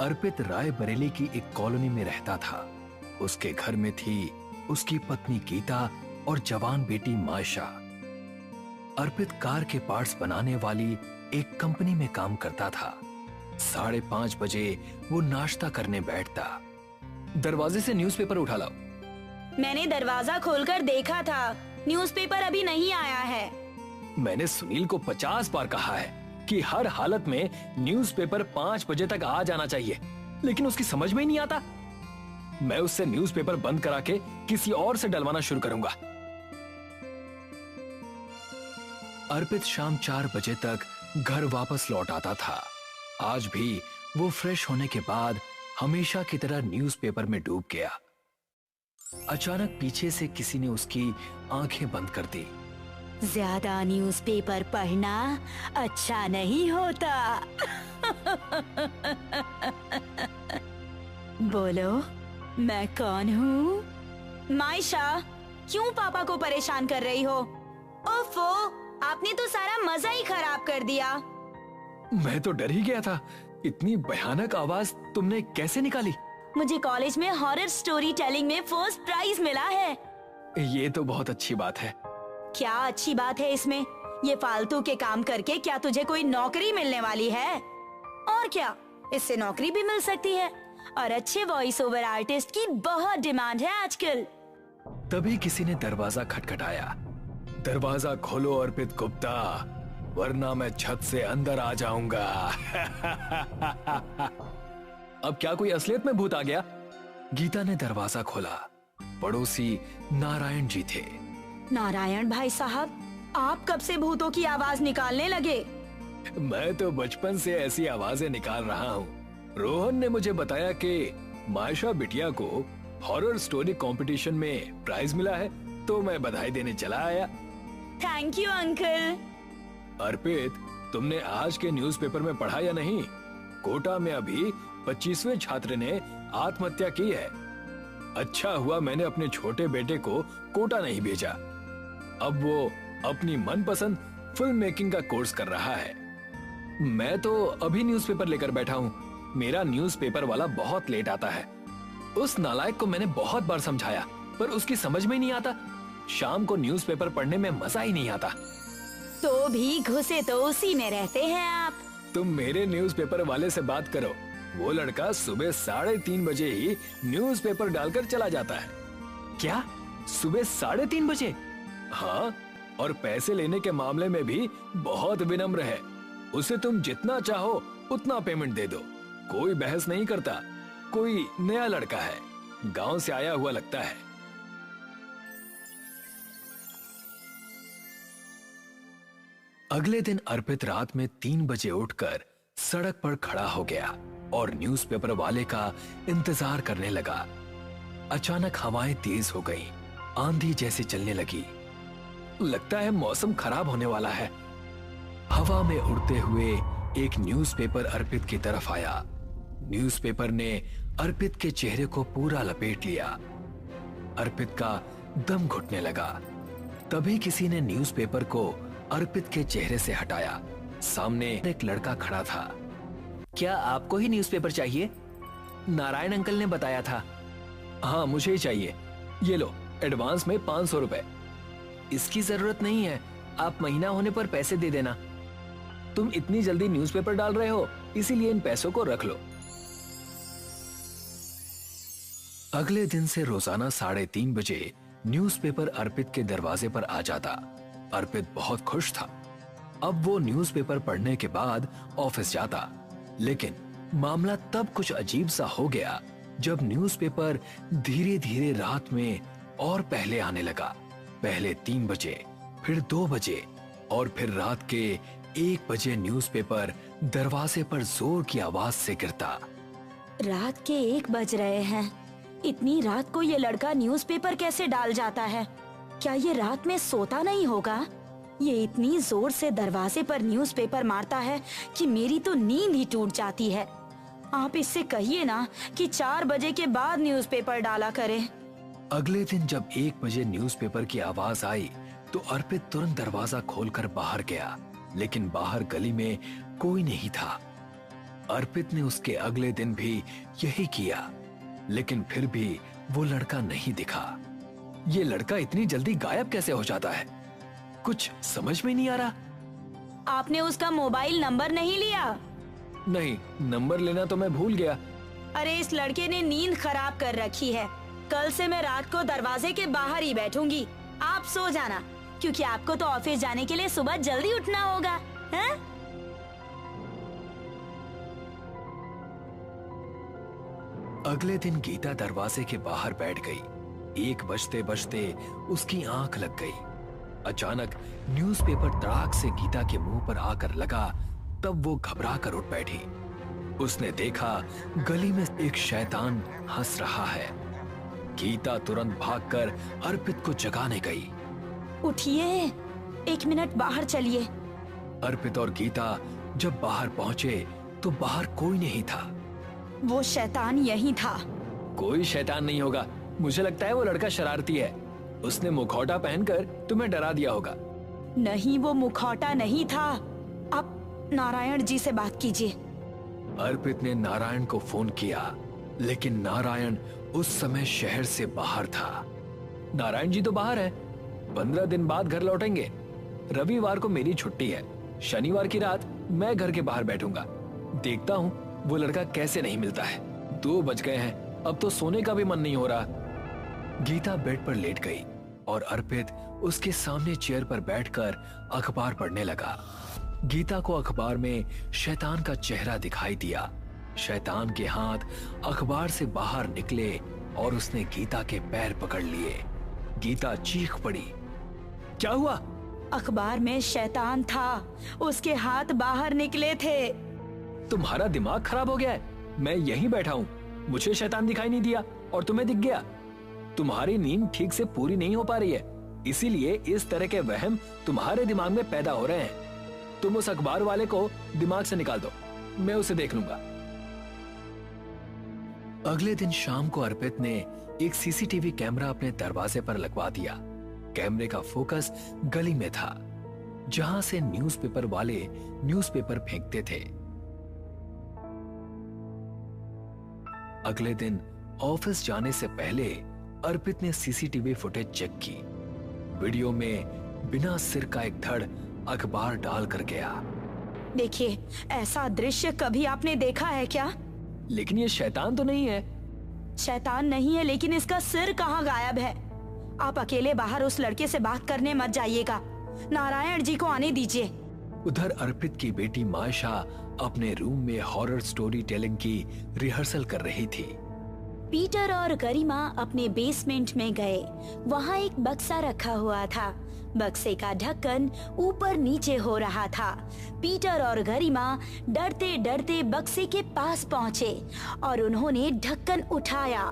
अर्पित राय बरेली की एक कॉलोनी में रहता था। उसके घर में थी उसकी पत्नी गीता और जवान बेटी मायशा। अर्पित कार के पार्ट्स बनाने वाली एक कंपनी में काम करता था। 5:30 बजे वो नाश्ता करने बैठता। दरवाजे से न्यूज़पेपर उठा लाओ। मैंने दरवाजा खोलकर देखा था, न्यूज़पेपर अभी नहीं आया है। मैंने सुनील को 50 बार कहा है कि हर हालत में न्यूज़पेपर 5 बजे तक आ जाना चाहिए, लेकिन उसकी समझ में ही नहीं आता। मैं उससे न्यूज़पेपर बंद करा के किसी और से डलवाना शुरू करूंगा। अर्पित शाम 4 बजे तक घर वापस लौट आता था। आज भी वो फ्रेश होने के बाद हमेशा की तरह न्यूज़पेपर में डूब गया। अचानक पीछे से किसी ने उसकी आंखें बंद कर दी। ज्यादा न्यूज़पेपर पढ़ना अच्छा नहीं होता। बोलो, मैं कौन हूँ? मायशा, क्यों पापा को परेशान कर रही हो? ओफो, आपने तो सारा मजा ही खराब कर दिया। मैं तो डर ही गया था। इतनी भयानक आवाज तुमने कैसे निकाली? मुझे कॉलेज में हॉरर स्टोरी टेलिंग में फर्स्ट प्राइज मिला है। ये तो बहुत अच्छी बात है। क्या अच्छी बात है इसमें? ये फालतू के काम करके क्या तुझे कोई नौकरी मिलने वाली है? और क्या, इससे नौकरी भी मिल सकती है और अच्छे वॉइस ओवर आर्टिस्ट की बहुत डिमांड है आजकल। तभी किसी ने दरवाजा खटखटाया। दरवाजा खोलो अर्पित गुप्ता, वरना मैं छत से अंदर आ जाऊंगा। अब क्या कोई असलियत में भूत आ गया? गीता ने दरवाजा खोला। पड़ोसी नारायण जी थे। नारायण भाई साहब, आप कब से भूतों की आवाज निकालने लगे? मैं तो बचपन से ऐसी आवाजें निकाल रहा हूँ। रोहन ने मुझे बताया कि मायशा बिटिया को हॉरर स्टोरी कंपटीशन में प्राइज मिला है, तो मैं बधाई देने चला आया। Thank you uncle. अर्पित, तुमने आज के न्यूज़पेपर में पढ़ा या नहीं? कोटा में अभी 25वें छात्र ने आत्महत्या की है। अच्छा हुआ मैंने अपने छोटे बेटे को कोटा नहीं भेजा। अब वो अपनी मनपसंद फिल्म मेकिंग का कोर्स कर रहा है। मैं तो अभी न्यूज़पेपर लेकर बैठा हूँ। मेरा न्यूज़पेपर वाला बहुत लेट आता है। उस नालायक को मैंने बहुत बार समझाया, पर उसकी समझ में नहीं आता। शाम को न्यूज़पेपर पढ़ने में मजा ही नहीं आता। तो भी घुसे तो उसी में रहते हैं आप। तुम मेरे न्यूज़पेपर वाले से बात करो। वो लड़का सुबह 3:30 बजे ही न्यूज़पेपर डालकर चला जाता है। क्या? सुबह 3:30 बजे? हाँ, और पैसे लेने के मामले में भी बहुत विनम्र है। उसे तुम जितना चाहो उतना पेमेंट दे दो। कोई बहस नहीं करता। कोई नया लड़का है, गांव से आया हुआ लगता है। अगले दिन अर्पित रात में 3 बजे उठकर सड़क पर खड़ा हो गया और न्यूज़पेपर वाले का इंतजार करने लगा। अचानक हवाएं तेज हो गईं, आंधी जैसे चलने लगी। लगता है मौसम खराब होने वाला है। हवा में उड़ते हुए एक न्यूज़पेपर अर्पित की तरफ आया। न्यूज़पेपर ने अर्पित के चेहरे को पूरा लपेट लिया। अर्पित का दम घुटने लगा। तभी किसी ने न्यूज़पेपर को अर्पित के चेहरे से हटाया। सामने एक लड़का खड़ा था। क्या आपको ही न्यूज़पेपर चाहिए? नारायण अंकल ने बताया था। हाँ, मुझे ही चाहिए। ये लो, एडवांस में 500 रुपए। इसकी जरूरत नहीं है, आप महीना होने पर पैसे दे देना। तुम इतनी जल्दी न्यूज़पेपर डाल रहे हो, इसीलिए इन पैसों को रख लो। अगले दिन से रोजाना 3:30 बजे न्यूज़पेपर अर्पित के दरवाजे पर आ जाता। अर्पित बहुत खुश था। अब वो न्यूज़पेपर पढ़ने के बाद ऑफिस जाता। लेकिन मामला तब कुछ अजीब सा हो गया जब न्यूज़पेपर धीरे धीरे रात में और पहले आने लगा। पहले 3 बजे, फिर 2 बजे और फिर रात के 1 बजे न्यूज़पेपर दरवाजे पर जोर की आवाज से गिरता। रात के 1 बज रहे हैं। इतनी रात को ये लड़का न्यूज़पेपर कैसे डाल जाता है? क्या ये रात में सोता नहीं होगा? ये इतनी जोर से दरवाजे पर न्यूज़पेपर मारता है कि मेरी तो नींद ही टूट जाती है। आप इससे कहिए ना कि 4 बजे के बाद न्यूज़पेपर डाला करे। अगले दिन जब 1 बजे न्यूज़पेपर की आवाज आई तो अर्पित तुरंत दरवाजा खोलकर बाहर गया। लेकिन बाहर गली में कोई नहीं था। अर्पित ने उसके अगले दिन भी यही किया, लेकिन फिर भी वो लड़का नहीं दिखा। ये लड़का इतनी जल्दी गायब कैसे हो जाता है, कुछ समझ में नहीं आ रहा। आपने उसका मोबाइल नंबर नहीं लिया? नहीं, नंबर लेना तो मैं भूल गया। अरे इस लड़के ने नींद खराब कर रखी है। कल से मैं रात को दरवाजे के बाहर ही बैठूंगी। आप सो जाना, क्योंकि आपको तो ऑफिस जाने के लिए सुबह जल्दी उठना होगा, हैं? अगले दिन गीता दरवाजे के बाहर बैठ गई। 1 बजते बजते उसकी आंख लग गई। अचानक न्यूज़पेपर तड़ाक से गीता के मुंह पर आकर लगा, तब वो घबरा कर उठ बैठी। उसने देखा गली में एक शैतान हंस रहा है। गीता तुरंत भागकर अर्पित को जगाने गई। उठिए, 1 मिनट बाहर चलिए। अर्पित और गीता जब बाहर पहुंचे तो बाहर कोई नहीं था। वो शैतान यही था। कोई शैतान नहीं होगा, मुझे लगता है वो लड़का शरारती है। उसने मुखौटा पहनकर तुम्हें डरा दिया होगा। नहीं, वो मुखौटा नहीं था। आप नारायण जी से बात कीजिए। अर्पित ने नारायण को फोन किया, लेकिन नारायण उस समय शहर से बाहर था। नारायण जी तो बाहर है, 15 दिन बाद घर लौटेंगे। रविवार को मेरी छुट्टी है, शनिवार की रात मैं घर के बाहर बैठूंगा। देखता हूँ वो लड़का कैसे नहीं मिलता है। 2 बज गए हैं, अब तो सोने का भी मन नहीं हो रहा। गीता बेड पर लेट गई और अर्पित उसके सामने चेयर पर बैठकर अखबार पढ़ने लगा। गीता को अखबार में शैतान का चेहरा दिखाई दिया। शैतान के हाथ अखबार से बाहर निकले और उसने गीता के पैर पकड़ लिए। गीता चीख पड़ी, क्या हुआ? अखबार में शैतान था, उसके हाथ बाहर निकले थे। तुम्हारा दिमाग खराब हो गया है? मैं यहीं बैठा हूँ, मुझे शैतान दिखाई नहीं दिया और तुम्हें दिख गया। तुम्हारी नींद ठीक से पूरी नहीं हो पा रही है, इसीलिए इस तरह के वहम तुम्हारे दिमाग में पैदा हो रहे हैं। तुम उस अखबार वाले को दिमाग से निकाल दो, मैं उसे देख लूंगा। अगले दिन शाम को अर्पित ने एक सीसीटीवी कैमरा अपने दरवाजे पर लगवा दिया। कैमरे का फोकस गली में था, जहां से न्यूज़पेपर वाले न्यूज़पेपर फेंकते थे। अगले दिन ऑफिस जाने से पहले अर्पित ने सीसीटीवी फुटेज चेक की। वीडियो में बिना सिर का एक धड़ अखबार डाल कर गया। देखिए, ऐसा दृश्य कभी आपने देखा है क्या? लेकिन ये शैतान तो नहीं है। शैतान नहीं है, लेकिन इसका सिर कहाँ गायब है? आप अकेले बाहर उस लड़के से बात करने मत जाइएगा, नारायण जी को आने दीजिए। उधर अर्पित की बेटी मायशा अपने रूम में हॉरर स्टोरी टेलिंग की रिहर्सल कर रही थी। पीटर और गरिमा अपने बेसमेंट में गए। वहाँ एक बक्सा रखा हुआ था। बक्से का ढक्कन ऊपर नीचे हो रहा था। पीटर और गरिमा डरते डरते बक्से के पास पहुँचे और उन्होंने ढक्कन उठाया।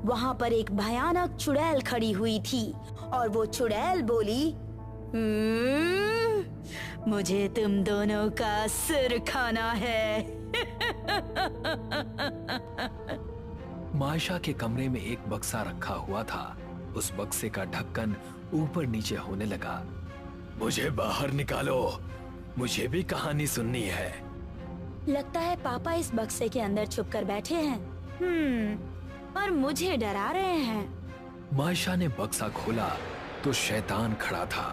वहाँ पर एक भयानक चुड़ैल खड़ी हुई थी और वो चुड़ैल बोली, मुझे तुम दोनों का सिर खाना है। मायशा के कमरे में एक बक्सा रखा हुआ था। उस बक्से का ढक्कन ऊपर नीचे होने लगा। मुझे बाहर निकालो, मुझे भी कहानी सुननी है। लगता है पापा इस बक्से के अंदर छुप कर बैठे हैं। और मुझे डरा रहे हैं। मायशा ने बक्सा खोला तो शैतान खड़ा था।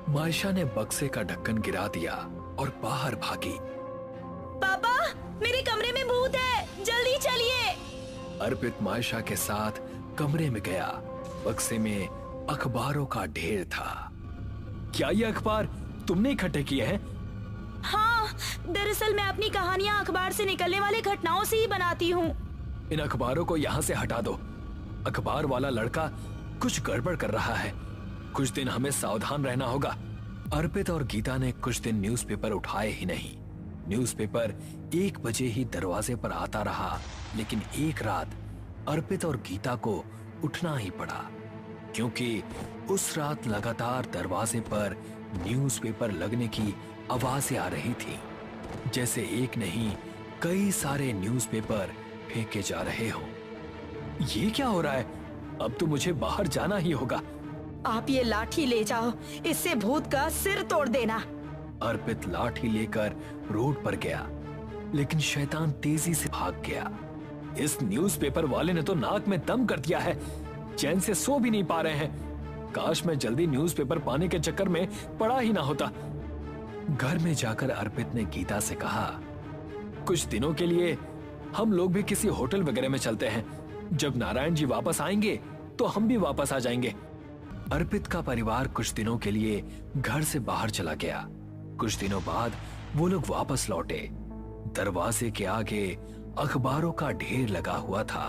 मायशा ने बक्से का ढक्कन गिरा दिया और बाहर भागी। पापा, मेरे कमरे में भूत है, जल्दी चलिए। अर्पित मायशा के साथ कमरे में गया। बक्से में अखबारों का ढेर था। क्या ये अखबार तुमने इकट्ठे किए हैं? हाँ, दरअसल मैं अपनी कहानियाँ अखबार से निकलने वाली घटनाओं से ही बनाती हूँ। इन अखबारों को यहाँ से हटा दो। अखबार वाला लड़का कुछ गड़बड़ कर रहा है। कुछ दिन हमें सावधान रहना होगा। अर्पित और गीता ने कुछ दिन न्यूज़पेपर उठाए ही नहीं। न्यूज़पेपर 1 बजे ही दरवाजे पर आता रहा, लेकिन एक रात अर्पित और गीता को उठना ही पड़ा, क्योंकि उस रात लगातार दरवाजे पर न्यूज़पेपर लगने की आवाजें आ रही थी, जैसे एक नहीं कई सारे न्यूज़पेपर फेंके जा रहे हों। ये क्या हो रहा है? अब तो मुझे बाहर जाना ही होगा। आप ये लाठी ले जाओ, इससे भूत का सिर तोड़ देना। अर्पित लाठी लेकर रोड पर गया, लेकिन शैतान तेजी से भाग गया। इस न्यूज़पेपर वाले ने तो नाक में दम कर दिया है, चैन से सो भी नहीं पा रहे हैं। काश मैं जल्दी न्यूज़पेपर पाने के चक्कर में पड़ा ही ना होता। घर में जाकर अर्पित ने गीता से कहा, कुछ दिनों के लिए हम लोग भी किसी होटल वगैरह में चलते हैं। जब नारायण जी वापस आएंगे तो हम भी वापस आ जाएंगे। अर्पित का परिवार कुछ दिनों के लिए घर से बाहर चला गया। कुछ दिनों बाद वो लोग वापस लौटे। दरवाजे के आगे अखबारों का ढेर लगा हुआ था।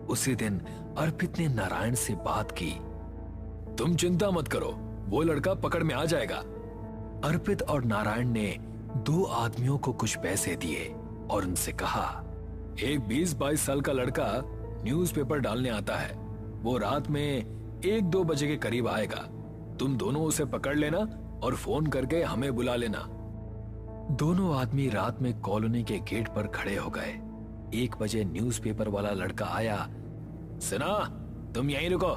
उसी दिन अर्पित ने नारायण से बात की। तुम चिंता मत करो, वो लड़का पकड़ में आ जाएगा। अर्पित और नारायण ने 2 आदमियों को कुछ पैसे दिए और उनसे कहा, एक 20-22 साल का लड़का न्यूज़पेपर डालने आता है। वो रात में 1-2 बजे के करीब आएगा। तुम दोनों उसे पकड़ लेना और फोन करके हमें बुला लेना। दोनों आदमी रात में कॉलोनी के गेट पर खड़े हो गए। 1 बजे न्यूज़पेपर वाला लड़का आया। सुना, तुम यहीं रुको,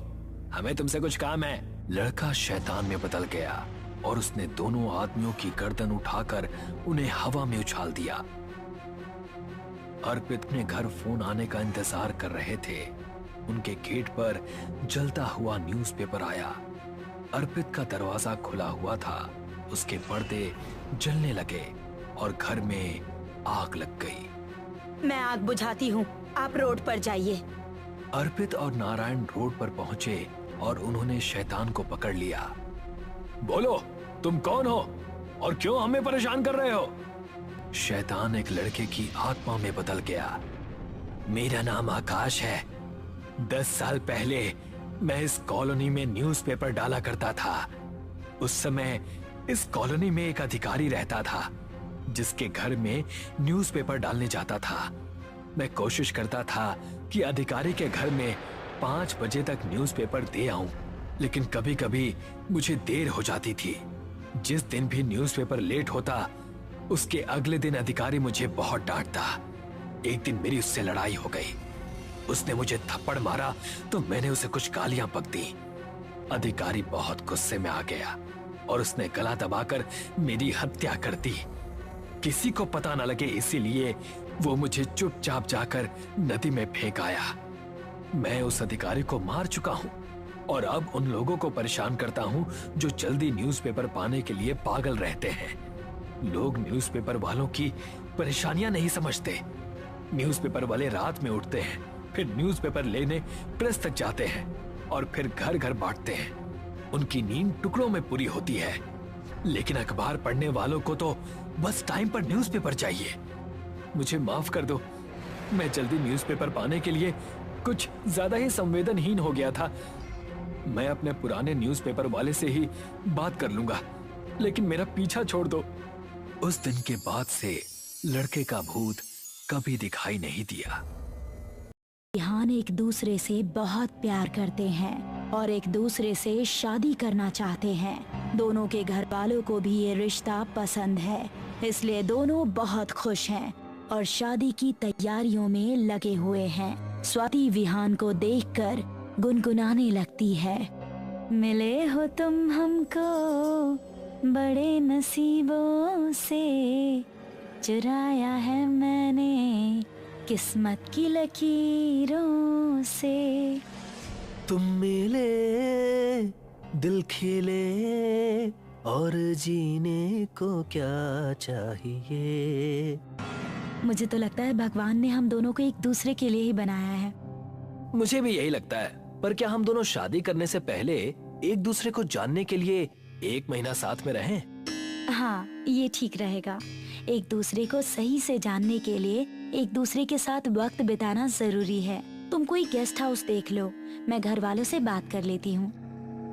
हमें तुमसे कुछ काम है। लड़का शैतान में बदल गया और उसने दोनों आदमियों की गर्दन उठाकर उन्हें हवा में उछाल दिया। अर्पित अपने घर फोन आने का इंतजार कर रहे थे। उनके गेट पर जलता हुआ न्यूज़पेपर आया। अर्पित का दरवाजा खुला हुआ था, उसके पर्दे जलने लगे और घर में आग लग गई। मैं आग बुझाती हूँ, आप रोड पर जाइए। अर्पित और नारायण रोड पर पहुंचे और उन्होंने शैतान को पकड़ लिया। बोलो, तुम कौन हो और क्यों हमें परेशान कर रहे हो? शैतान एक लड़के की आत्मा में बदल गया। मेरा नाम आकाश है। 10 साल पहले मैं इस कॉलोनी में न्यूज़पेपर डाला करता था। उस समय इस कॉलोनी में एक अधिकारी रहता था, जिसके घर में न्यूज़पेपर डालने जाता था। मैं कोशिश करता था कि अधिकारी के घर में 5 बजे तक न्यूज़पेपर दे आऊं, लेकिन कभी कभी मुझे देर हो जाती थी। जिस दिन भी न्यूज़पेपर लेट होता, उसके अगले दिन अधिकारी मुझे बहुत डांटता। एक दिन मेरी उससे लड़ाई हो गई। उसने मुझे थप्पड़ मारा तो मैंने उसे कुछ गालियां बक दी। अधिकारी बहुत गुस्से में आ गया और उसने गला दबाकर मेरी हत्या कर दी। किसी को पता न लगे इसीलिए वो मुझे चुपचाप जाकर नदी में फेंक आया। मैं उस अधिकारी को मार चुका हूं और अब उन लोगों को परेशान करता हूं जो जल्दी न्यूज़पेपर पाने के लिए पागल रहते हैं। लोग न्यूज़पेपर वालों की परेशानियां नहीं समझते। न्यूज़पेपर वाले रात में उठते हैं, फिर न्यूज़पेपर लेने प्रेस तक जाते हैं और फिर घर घर बांटते हैं। उनकी नींद टुकड़ों में पूरी होती है, लेकिन अखबार पढ़ने वालों को तो बस टाइम पर न्यूज़पेपर चाहिए। मुझे माफ कर दो, मैं जल्दी न्यूज़पेपर पाने के लिए कुछ ज्यादा ही संवेदनहीन हो गया था। मैं अपने पुराने न्यूज़पेपर वाले से ही बात कर लूंगा, लेकिन मेरा पीछा छोड़ दो। उस दिन के बाद से लड़के का भूत कभी दिखाई नहीं दिया। विहान एक दूसरे से बहुत प्यार करते हैं और एक दूसरे से शादी करना चाहते हैं। दोनों के घर वालों को भी ये रिश्ता पसंद है, इसलिए दोनों बहुत खुश हैं और शादी की तैयारियों में लगे हुए हैं। स्वाति विहान को देखकर गुनगुनाने लगती है, मिले हो तुम हमको बड़े नसीबों से, चुराया है मैंने किस्मत की लकीरों से। तुम मिले दिल खिले और जीने को क्या चाहिए। मुझे तो लगता है भगवान ने हम दोनों को एक दूसरे के लिए ही बनाया है। मुझे भी यही लगता है, पर क्या हम दोनों शादी करने से पहले एक दूसरे को जानने के लिए 1 महीना साथ में रहें? हाँ, ये ठीक रहेगा। एक दूसरे को सही से जानने के लिए एक दूसरे के साथ वक्त बिताना जरूरी है। तुम कोई गेस्ट हाउस देख लो, मैं घर वालों से बात कर लेती हूँ।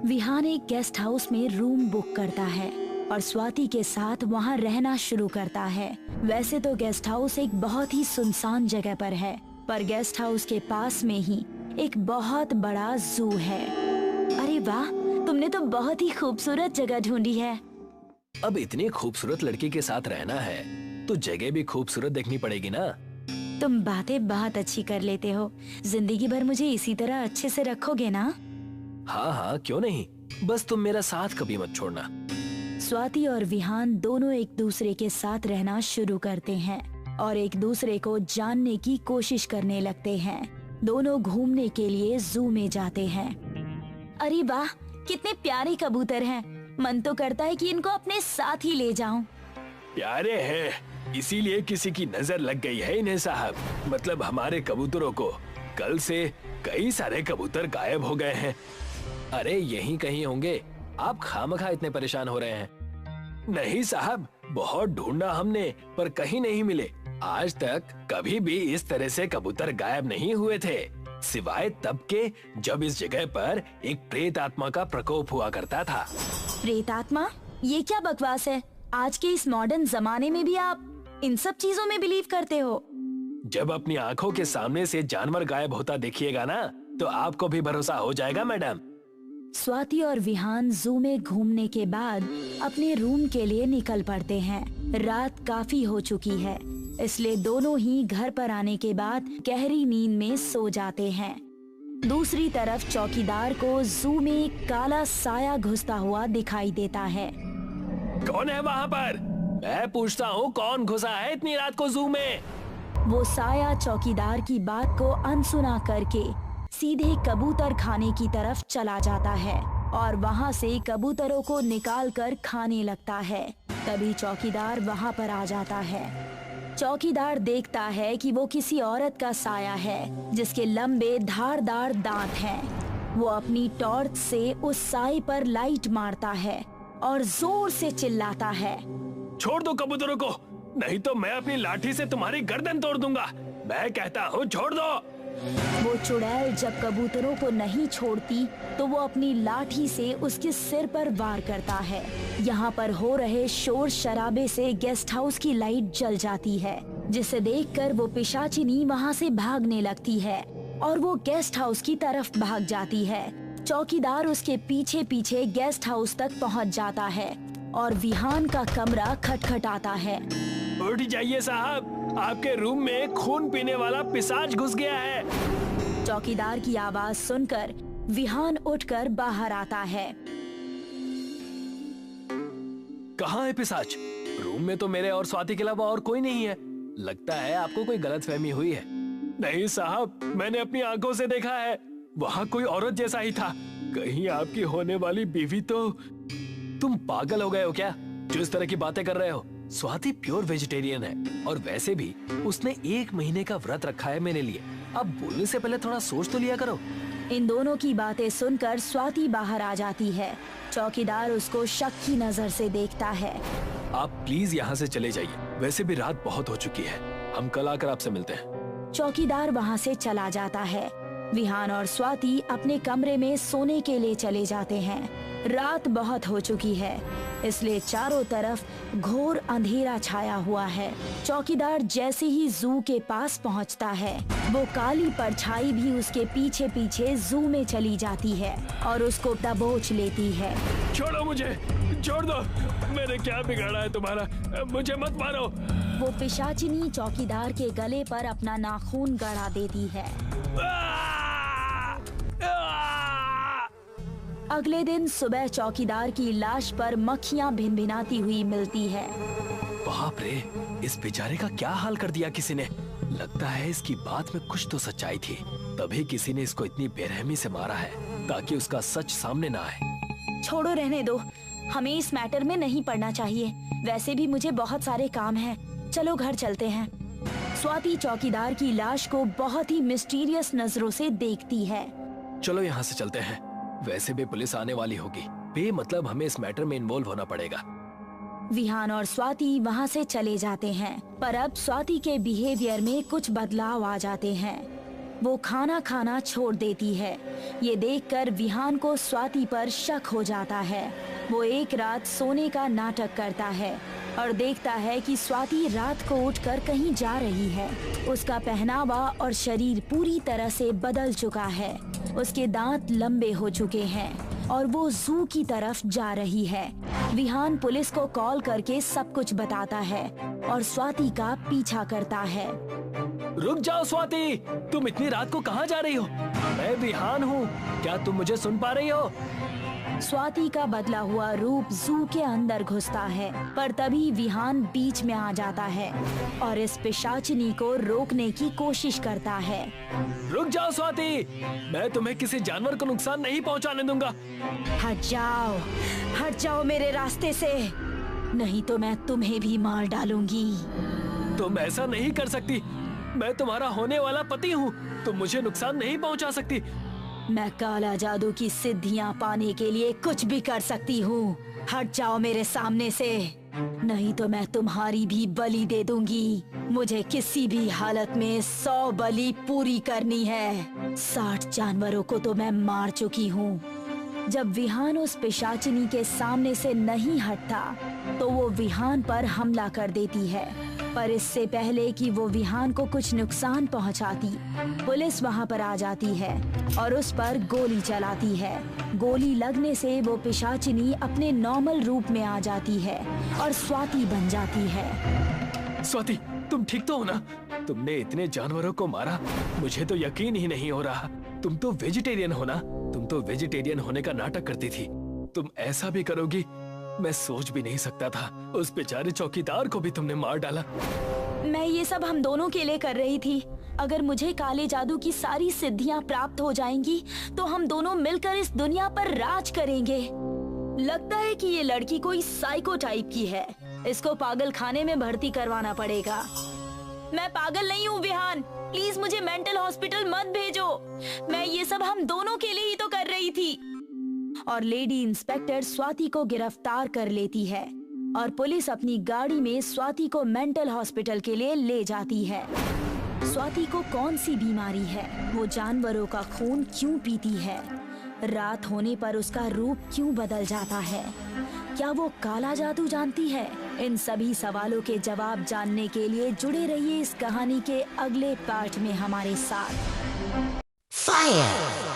विहान एक गेस्ट हाउस में रूम बुक करता है और स्वाति के साथ वहाँ रहना शुरू करता है। वैसे तो गेस्ट हाउस एक बहुत ही सुनसान जगह पर है, पर गेस्ट हाउस के पास में ही एक बहुत बड़ा जू है। अरे वाह, तुमने तो बहुत ही खूबसूरत जगह ढूंढी है। अब इतनी खूबसूरत लड़की के साथ रहना है तो जगह भी खूबसूरत देखनी पड़ेगी ना। तुम बातें बहुत अच्छी कर लेते हो। जिंदगी भर मुझे इसी तरह अच्छे से रखोगे ना? हाँ हाँ, क्यों नहीं, बस तुम मेरा साथ कभी मत छोड़ना। स्वाति और विहान दोनों एक दूसरे के साथ रहना शुरू करते हैं और एक दूसरे को जानने की कोशिश करने लगते हैं। दोनों घूमने के लिए जू में जाते हैं। अरे वाह, कितने प्यारे कबूतर हैं। मन तो करता है कि इनको अपने साथ ही ले जाऊं। प्यारे हैं, इसीलिए किसी की नजर लग गई है इन्हें साहब। मतलब हमारे कबूतरों को। कल से कई सारे कबूतर गायब हो गए हैं। अरे यहीं कहीं होंगे, आप खामखा इतने परेशान हो रहे हैं। नहीं साहब, बहुत ढूंढा हमने पर कहीं नहीं मिले। आज तक कभी भी इस तरह से कबूतर गायब नहीं हुए थे, सिवाय तब के जब इस जगह पर एक प्रेत आत्मा का प्रकोप हुआ करता था। प्रेत आत्मा? ये क्या बकवास है? आज के इस मॉडर्न जमाने में भी आप इन सब चीजों में बिलीव करते हो? जब अपनी आंखों के सामने से जानवर गायब होता देखिएगा ना, तो आपको भी भरोसा हो जाएगा मैडम। स्वाति और विहान जू में घूमने के बाद अपने रूम के लिए निकल पड़ते हैं। रात काफी हो चुकी है, इसलिए दोनों ही घर पर आने के बाद गहरी नींद में सो जाते हैं। दूसरी तरफ चौकीदार को जू में एक काला साया घुसता हुआ दिखाई देता है। कौन है वहाँ पर? मैं पूछता हूँ, कौन घुसा है इतनी रात को जू में? वो साया चौकीदार की बात को अनसुना करके सीधे कबूतर खाने की तरफ चला जाता है और वहाँ से कबूतरों को निकाल कर खाने लगता है। तभी चौकीदार वहाँ पर आ जाता है। चौकीदार देखता है कि वो किसी औरत का साया है जिसके लंबे धारदार दांत हैं। वो अपनी टॉर्च से उस साए पर लाइट मारता है और जोर से चिल्लाता है, छोड़ दो कबूतरों को, नहीं तो मैं अपनी लाठी से तुम्हारी गर्दन तोड़ दूंगा। मैं कहता हूँ छोड़ दो। वो चुड़ैल जब कबूतरों को नहीं छोड़ती तो वो अपनी लाठी से उसके सिर पर वार करता है। यहाँ पर हो रहे शोर शराबे से गेस्ट हाउस की लाइट जल जाती है, जिसे देखकर वो पिशाचिनी वहाँ से भागने लगती है और वो गेस्ट हाउस की तरफ भाग जाती है। चौकीदार उसके पीछे पीछे गेस्ट हाउस तक पहुँच जाता है और विहान का कमरा खटखटाता है। उठ जाइए साहब, आपके रूम में खून पीने वाला पिशाच घुस गया है। चौकीदार की आवाज सुनकर विहान उठकर बाहर आता है। कहाँ है पिशाच? रूम में तो मेरे और स्वाति के अलावा और कोई नहीं है। लगता है आपको कोई गलतफहमी हुई है। नहीं साहब, मैंने अपनी आंखों से देखा है, वहाँ कोई औरत जैसा ही था। कहीं आपकी होने वाली बीवी तो। तुम पागल हो गए हो क्या जो इस तरह की बातें कर रहे हो? स्वाति प्योर वेजिटेरियन है और वैसे भी उसने 1 महीने का व्रत रखा है मेरे लिए। अब बोलने से पहले थोड़ा सोच तो लिया करो। इन दोनों की बातें सुनकर स्वाति बाहर आ जाती है। चौकीदार उसको शक की नजर से देखता है। आप प्लीज यहाँ से चले जाइए, वैसे भी रात बहुत हो चुकी है। हम कल आकर आपसे मिलते हैं। चौकीदार वहाँ से चला जाता है। विहान और स्वाति अपने कमरे में सोने के लिए चले जाते हैं। रात बहुत हो चुकी है, इसलिए चारों तरफ घोर अंधेरा छाया हुआ है। चौकीदार जैसे ही जू के पास पहुंचता है, वो काली परछाई भी उसके पीछे पीछे जू में चली जाती है और उसको दबोच लेती है। छोड़ो मुझे, छोड़ दो, मैंने क्या बिगाड़ा है तुम्हारा? मुझे मत मारो। वो पिशाचिनी चौकीदार के गले पर अपना नाखून गड़ा देती है। अगले दिन सुबह चौकीदार की लाश पर मक्खियां भिनभिनाती हुई मिलती है। बाप रे, इस बेचारे का क्या हाल कर दिया किसी ने। लगता है इसकी बात में कुछ तो सच्चाई थी, तभी किसी ने इसको इतनी बेरहमी से मारा है ताकि उसका सच सामने ना आए। छोड़ो, रहने दो, हमें इस मैटर में नहीं पड़ना चाहिए। वैसे भी मुझे बहुत सारे काम हैं। चलो घर चलते हैं। स्वाति चौकीदार की लाश को बहुत ही मिस्टीरियस नजरों से देखती है। चलो यहाँ से चलते हैं, वैसे भी पुलिस आने वाली होगी। बेमतलब हमें इस मैटर में इन्वॉल्व होना पड़ेगा। विहान और स्वाति वहाँ से चले जाते हैं, पर अब स्वाति के बिहेवियर में कुछ बदलाव आ जाते हैं। वो खाना खाना छोड़ देती है। ये देखकर विहान को स्वाति पर शक हो जाता है। वो एक रात सोने का नाटक करता है और देखता है कि स्वाति रात को उठकर कहीं जा रही है। उसका पहनावा और शरीर पूरी तरह से बदल चुका है। उसके दांत लंबे हो चुके हैं और वो जू की तरफ जा रही है। विहान पुलिस को कॉल करके सब कुछ बताता है और स्वाति का पीछा करता है। रुक जाओ स्वाति, तुम इतनी रात को कहाँ जा रही हो? मैं विहान हूँ, क्या तुम मुझे सुन पा रही हो? स्वाति का बदला हुआ रूप जू के अंदर घुसता है, पर तभी विहान बीच में आ जाता है और इस पिशाचिनी को रोकने की कोशिश करता है। रुक जाओ स्वाति, मैं तुम्हें किसी जानवर को नुकसान नहीं पहुंचाने दूंगा। हट जाओ मेरे रास्ते से, नहीं तो मैं तुम्हें भी मार डालूंगी। तुम ऐसा नहीं कर सकती, मैं तुम्हारा होने वाला पति हूँ, तुम मुझे नुकसान नहीं पहुंचा सकती। मैं काला जादू की सिद्धियां पाने के लिए कुछ भी कर सकती हूँ। हट जाओ मेरे सामने से, नहीं तो मैं तुम्हारी भी बलि दे दूंगी। मुझे किसी भी हालत में 100 बलि पूरी करनी है। 60 जानवरों को तो मैं मार चुकी हूँ। जब विहान उस पिशाचिनी के सामने से नहीं हटता तो वो विहान पर हमला कर देती है, पर इससे पहले कि वो विहान को कुछ नुकसान पहुंचाती, पुलिस वहां पर आ जाती है और उस पर गोली चलाती है। गोली लगने से वो पिशाचिनी अपने नॉर्मल रूप में आ जाती है और स्वाति बन जाती है। स्वाति, तुम ठीक तो हो ना? तुमने इतने जानवरों को मारा, मुझे तो यकीन ही नहीं हो रहा। तुम तो वेजिटेरियन हो ना? तुम तो वेजिटेरियन होने का नाटक करती थी, तुम ऐसा भी करोगी मैं सोच भी नहीं सकता था। उस बेचारे चौकीदार को भी तुमने मार डाला। मैं ये सब हम दोनों के लिए कर रही थी। अगर मुझे काले जादू की सारी सिद्धियां प्राप्त हो जाएंगी तो हम दोनों मिलकर इस दुनिया पर राज करेंगे। लगता है कि ये लड़की कोई साइको टाइप की है, इसको पागल खाने में भर्ती करवाना पड़ेगा। मैं पागल नहीं हूँ विहान, प्लीज मुझे मेंटल हॉस्पिटल मत भेजो। मैं ये सब हम दोनों के लिए ही तो कर रही थी। और लेडी इंस्पेक्टर स्वाति को गिरफ्तार कर लेती है और पुलिस अपनी गाड़ी में स्वाति को मेंटल हॉस्पिटल के लिए ले जाती है। स्वाति को कौन सी बीमारी है? वो जानवरों का खून क्यों पीती है? रात होने पर उसका रूप क्यों बदल जाता है? क्या वो काला जादू जानती है? इन सभी सवालों के जवाब जानने के लिए जुड़े रहिए इस कहानी के अगले पार्ट में हमारे साथ। Fire!